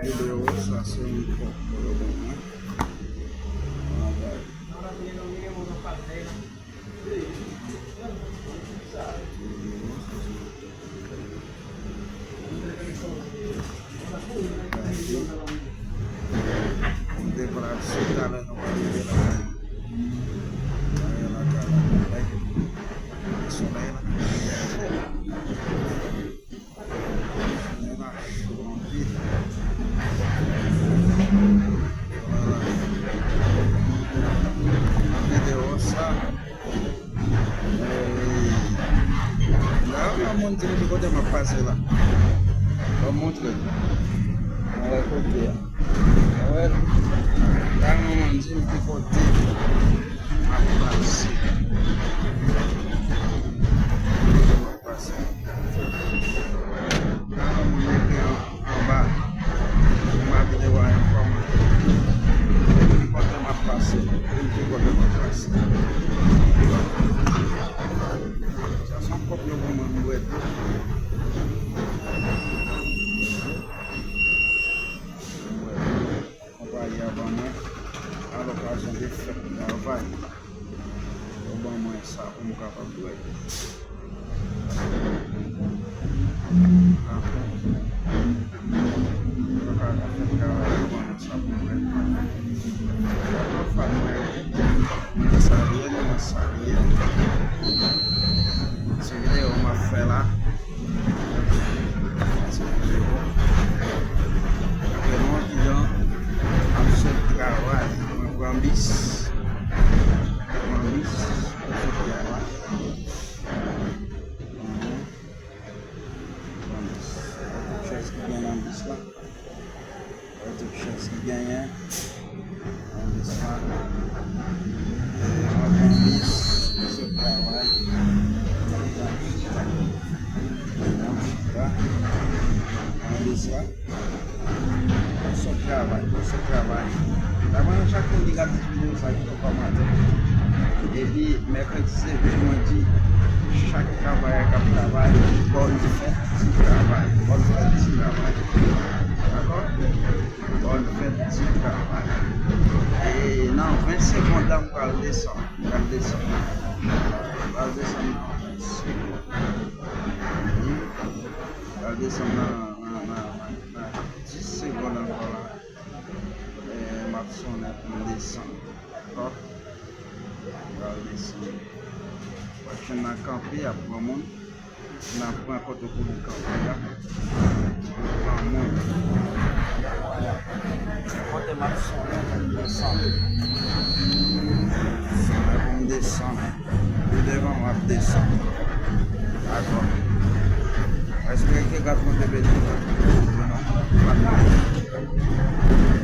Video hace un poco de broma. De Brasil, galera, não vai ver ela, cara. Isso aí, vamos de uma fase lá. Vamos olha porque olha tá um mandinho que botei a fase. Alocagem de ferro, vai. Vamos essa um capa do aí. Uma fé lá. Bis, que ganha seu trabalho, seu trabalho. Agora já que eu ligado os vídeos aqui para a matéria, ele mercredi mardi, chaque trabalho que trabalho, pode faire de trabalho, pode faire de trabalho. D'accord? Pode faire de trabalho. E não, 20 segundos dá descendre. Vai descendre na 10 segundos agora. Maçona com descendo, d'accord? Parce na camper à pour monde, na point côté pour le camper là. Pour monde. Côté maçona com descendre. Vamos descendre. E devons descendre. D'accord? Est-ce que quelqu'un a fait des bêtises?